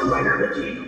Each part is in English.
Dawson Rider with you.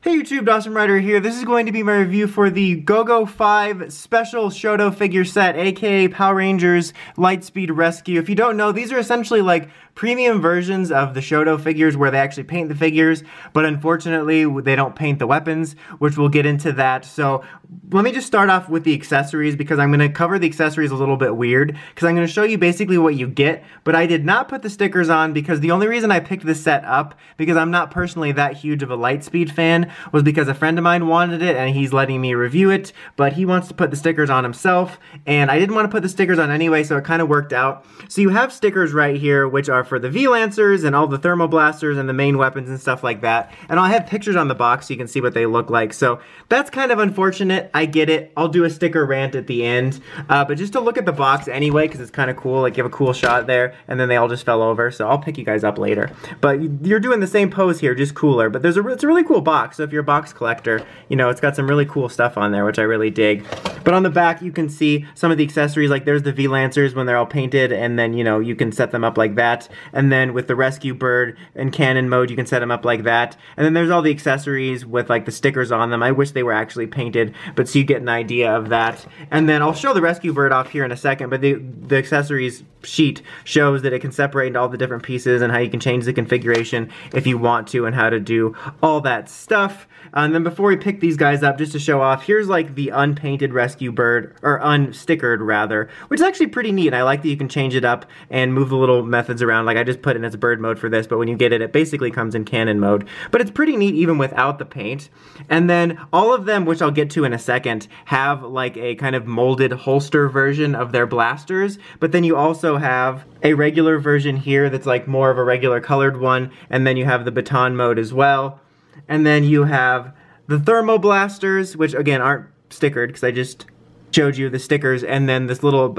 Hey YouTube, Dawson Rider here. This is going to be my review for the GoGo 5 Special SHODO figure set, aka Power Rangers Lightspeed Rescue. If you don't know, these are essentially like premium versions of the SHODO figures where they actually paint the figures, but unfortunately they don't paint the weapons, which we'll get into that. So let me just start off with the accessories because I'm going to cover the accessories a little bit weird because I'm going to show you basically what you get, but I did not put the stickers on because the only reason I picked this set up, because I'm not personally that huge of a Lightspeed fan, was because a friend of mine wanted it and he's letting me review it, but he wants to put the stickers on himself, and I didn't want to put the stickers on anyway, so it kind of worked out. So you have stickers right here, which are for the V-Lancers and all the Thermal Blasters and the main weapons and stuff like that, and I'll have pictures on the box so you can see what they look like. So that's kind of unfortunate, I get it. I'll do a sticker rant at the end, but just to look at the box anyway, because it's kind of cool, like you have a cool shot there, and then they all just fell over, so I'll pick you guys up later. But you're doing the same pose here, just cooler, but it's a really cool box, so if you're a box collector, you know, it's got some really cool stuff on there, which I really dig. But on the back, you can see some of the accessories, like there's the V-Lancers when they're all painted, and then, you know, you can set them up like that. And then with the Rescue Bird in cannon mode, you can set them up like that. And then there's all the accessories with like the stickers on them. I wish they were actually painted, but so you get an idea of that. And then I'll show the Rescue Bird off here in a second, but the accessories sheet shows that it can separate into all the different pieces and how you can change the configuration if you want to and how to do all that stuff. And then before we pick these guys up, just to show off, here's like the unpainted Rescue Bird, or unstickered rather, which is actually pretty neat. I like that you can change it up and move the little methods around. Like I just put it in its bird mode for this, but when you get it, it basically comes in cannon mode. But it's pretty neat even without the paint. And then all of them, which I'll get to in a second, have like a kind of molded holster version of their blasters. But then you also have a regular version here that's like more of a regular colored one. And then you have the baton mode as well. And then you have the Thermo Blasters, which again aren't stickered because I just showed you the stickers, and then this little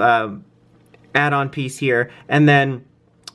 add-on piece here. And then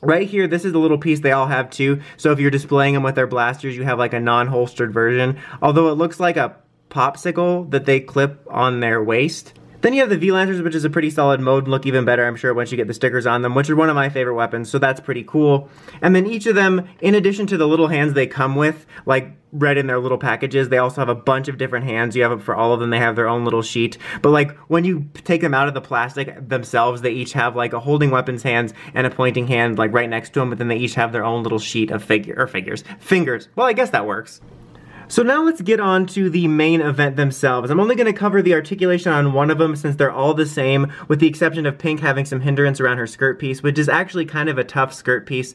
right here, this is the little piece they all have too. So if you're displaying them with their blasters, you have like a non-holstered version. Although it looks like a popsicle that they clip on their waist. Then you have the V-Lancers, which is a pretty solid mode, look even better, I'm sure, once you get the stickers on them, which are one of my favorite weapons, so that's pretty cool. And then each of them, in addition to the little hands they come with, like right in their little packages, they also have a bunch of different hands. You have it for all of them, they have their own little sheet. But like, when you take them out of the plastic themselves, they each have like a holding weapons hands and a pointing hand like right next to them, but then they each have their own little sheet of fingers. Well, I guess that works. So now let's get on to the main event themselves. I'm only going to cover the articulation on one of them since they're all the same, with the exception of Pink having some hindrance around her skirt piece, which is actually kind of a tough skirt piece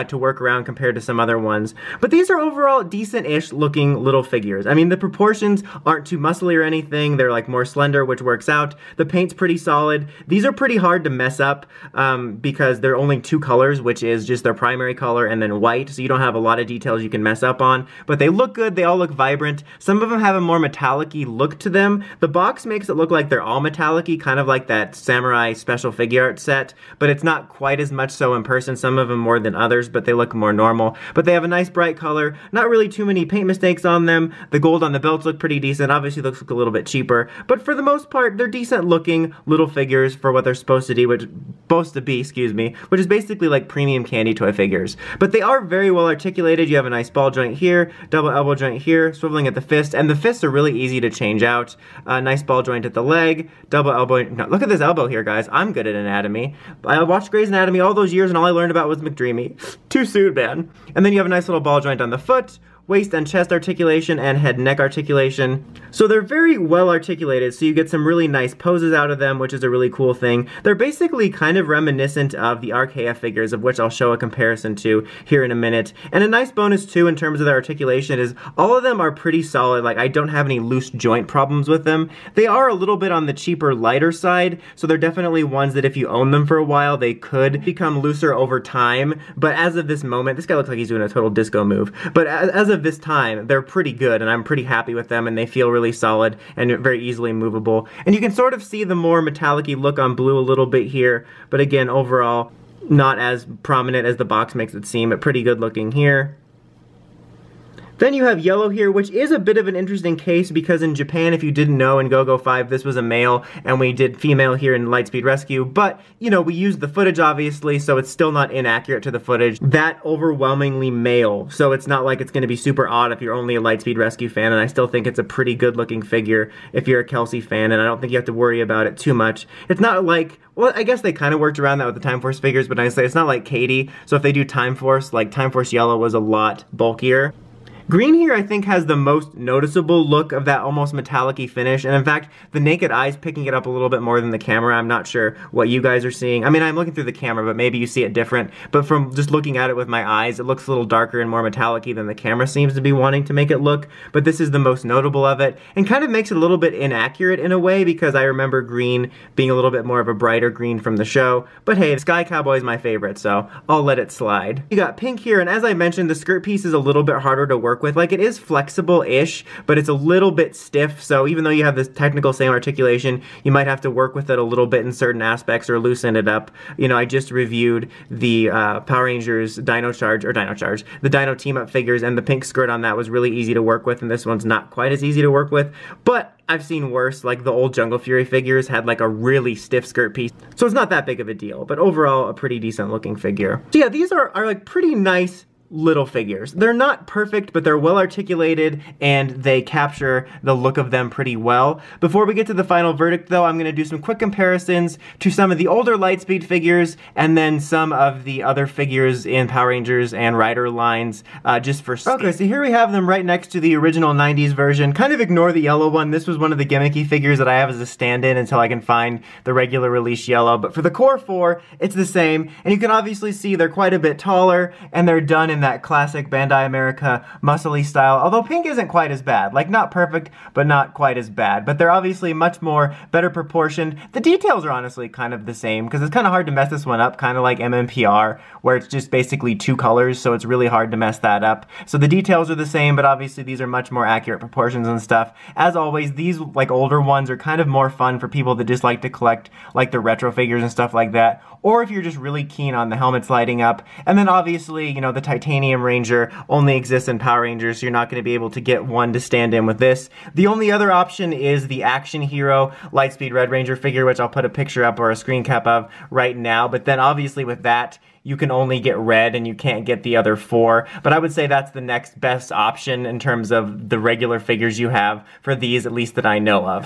to work around compared to some other ones. But these are overall decent-ish looking little figures. I mean, the proportions aren't too muscly or anything. They're like more slender, which works out. The paint's pretty solid. These are pretty hard to mess up because they're only two colors, which is just their primary color and then white, so you don't have a lot of details you can mess up on. But they look good. They all look vibrant. Some of them have a more metallic-y look to them. The box makes it look like they're all metallic-y, kind of like that Samurai special figure art set, but it's not quite as much so in person. Some of them more than others, but they look more normal. But they have a nice bright color, not really too many paint mistakes on them. The gold on the belts look pretty decent. Obviously those look a little bit cheaper, but for the most part, they're decent looking little figures for what they're supposed to be, which is basically like premium candy toy figures. But they are very well articulated. You have a nice ball joint here, double elbow joint here, swiveling at the fist, and the fists are really easy to change out. Nice ball joint at the leg, double elbow. No, look at this elbow here, guys. I'm good at anatomy. I watched Grey's Anatomy all those years, and all I learned about was McDreamy. Too soon, man. And then you have a nice little ball joint on the foot, waist and chest articulation, and head and neck articulation. So they're very well articulated, so you get some really nice poses out of them, which is a really cool thing. They're basically kind of reminiscent of the RKF figures, of which I'll show a comparison to here in a minute. And a nice bonus too in terms of their articulation is all of them are pretty solid. Like, I don't have any loose joint problems with them. They are a little bit on the cheaper, lighter side, so they're definitely ones that if you own them for a while, they could become looser over time. But as of this moment, this guy looks like he's doing a total disco move. But as of this time, they're pretty good, and I'm pretty happy with them, and they feel really solid and very easily movable. And you can sort of see the more metallic-y look on blue a little bit here, but again, overall, not as prominent as the box makes it seem, but pretty good looking here. Then you have yellow here, which is a bit of an interesting case because in Japan, if you didn't know, in GoGo 5, this was a male, and we did female here in Lightspeed Rescue, but, you know, we used the footage, obviously, so it's still not inaccurate to the footage. That overwhelmingly male, so it's not like it's going to be super odd if you're only a Lightspeed Rescue fan, and I still think it's a pretty good-looking figure if you're a Kelsey fan, and I don't think you have to worry about it too much. It's not like, well, I guess they kind of worked around that with the Time Force figures, but I say it's not like Katie, so if they do Time Force, like Time Force Yellow was a lot bulkier. Green here, I think, has the most noticeable look of that almost metallic-y finish, and in fact, the naked eye's picking it up a little bit more than the camera. I'm not sure what you guys are seeing. I mean, I'm looking through the camera, but maybe you see it different, but from just looking at it with my eyes, it looks a little darker and more metallic-y than the camera seems to be wanting to make it look, but this is the most notable of it, and kind of makes it a little bit inaccurate in a way, because I remember green being a little bit more of a brighter green from the show, but hey, the Sky Cowboy is my favorite, so I'll let it slide. You got pink here, and as I mentioned, the skirt piece is a little bit harder to work with. Like, it is flexible-ish, but it's a little bit stiff, so even though you have this technical same articulation, you might have to work with it a little bit in certain aspects or loosen it up. You know, I just reviewed the Power Rangers the Dino Team-Up figures, and the pink skirt on that was really easy to work with, and this one's not quite as easy to work with, but I've seen worse. Like the old Jungle Fury figures had like a really stiff skirt piece, so it's not that big of a deal, but overall a pretty decent looking figure. So yeah, these are like pretty nice little figures. They're not perfect, but they're well articulated and they capture the look of them pretty well. Before we get to the final verdict though, I'm going to do some quick comparisons to some of the older Lightspeed figures and then some of the other figures in Power Rangers and Rider lines just for speed. Okay, so here we have them right next to the original 90s version. Kind of ignore the yellow one. This was one of the gimmicky figures that I have as a stand-in until I can find the regular release yellow. But for the core four, it's the same. And you can obviously see they're quite a bit taller and they're done in that classic Bandai America muscly style, although pink isn't quite as bad. Like, not perfect, but not quite as bad. But they're obviously much more better proportioned. The details are honestly kind of the same, because it's kind of hard to mess this one up, kind of like MMPR, where it's just basically two colors, so it's really hard to mess that up. So the details are the same, but obviously these are much more accurate proportions and stuff. As always, these like older ones are kind of more fun for people that just like to collect like the retro figures and stuff like that, or if you're just really keen on the helmets lighting up. And then obviously, you know, the Titanium Ranger only exists in Power Rangers, so you're not going to be able to get one to stand in with this. The only other option is the Action Hero Lightspeed Red Ranger figure, which I'll put a picture up or a screen cap of right now. But then obviously with that, you can only get red and you can't get the other four. But I would say that's the next best option in terms of the regular figures you have for these, at least that I know of.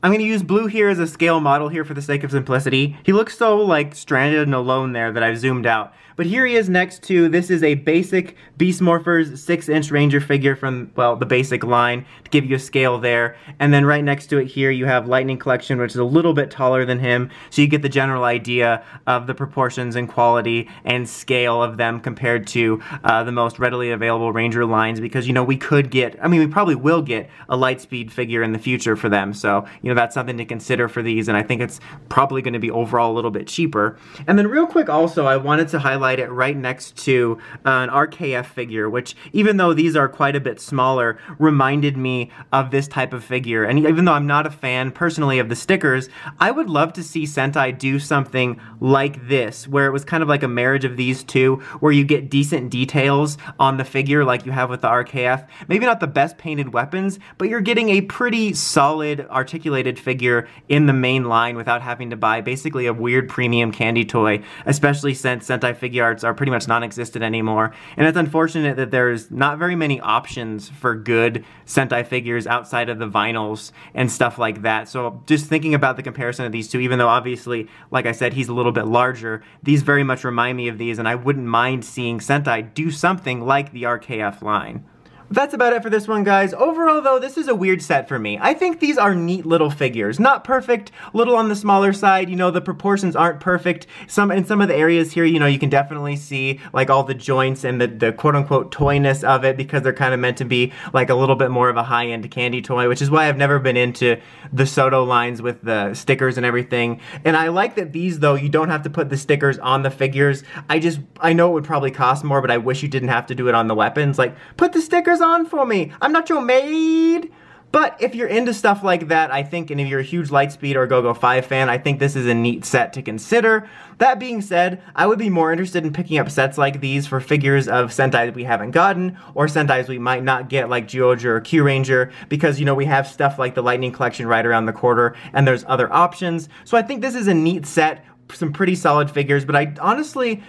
I'm going to use blue here as a scale model here for the sake of simplicity. He looks so like stranded and alone there that I've zoomed out. But here he is next to, this is a basic Beast Morphers 6-inch Ranger figure from, well, the basic line, to give you a scale there. And then right next to it here you have Lightning Collection, which is a little bit taller than him, so you get the general idea of the proportions and quality and scale of them compared to the most readily available Ranger lines, because, you know, we could get, I mean, we probably will get a Lightspeed figure in the future for them, so, you know, that's something to consider for these, and I think it's probably going to be overall a little bit cheaper. And then real quick also, I wanted to highlight it right next to an RKF figure, which, even though these are quite a bit smaller, reminded me of this type of figure. And even though I'm not a fan personally of the stickers, I would love to see Sentai do something like this, where it was kind of like a marriage of these two, where you get decent details on the figure like you have with the RKF. Maybe not the best painted weapons, but you're getting a pretty solid articulated figure in the main line without having to buy basically a weird premium candy toy, especially since Sentai figure arts are pretty much non-existent anymore. And it's unfortunate that there's not very many options for good Sentai figures outside of the vinyls and stuff like that. So just thinking about the comparison of these two, even though obviously, like I said, he's a little bit larger, these very much remind me of these, and I wouldn't mind seeing Sentai do something like the RKF line. That's about it for this one, guys. Overall, though, this is a weird set for me. I think these are neat little figures. Not perfect, a little on the smaller side. You know, the proportions aren't perfect. In some of the areas here, you know, you can definitely see, like, all the joints and the quote-unquote toyness of it, because they're kind of meant to be, like, a little bit more of a high-end candy toy, which is why I've never been into the SHODO lines with the stickers and everything. And I like that these, though, you don't have to put the stickers on the figures. I know it would probably cost more, but I wish you didn't have to do it on the weapons. Like, put the stickers on for me. I'm not your maid. But if you're into stuff like that, I think, and if you're a huge Lightspeed or GoGo 5 fan, I think this is a neat set to consider. That being said, I would be more interested in picking up sets like these for figures of Sentai that we haven't gotten, or Sentais we might not get like Zyuohger or Kyuranger, because, you know, we have stuff like the Lightning Collection right around the corner, and there's other options. So I think this is a neat set, some pretty solid figures, but I honestly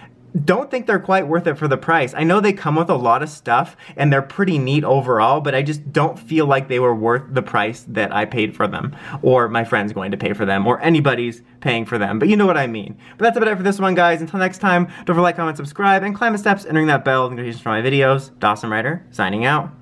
don't think they're quite worth it for the price. I know they come with a lot of stuff and they're pretty neat overall, but I just don't feel like they were worth the price that I paid for them, or my friend's going to pay for them, or anybody's paying for them, but you know what I mean. But that's about it for this one, guys. Until next time, don't forget to like, comment, subscribe, and climb the steps, entering that bell, notifications for my videos. Dawson Rider, signing out.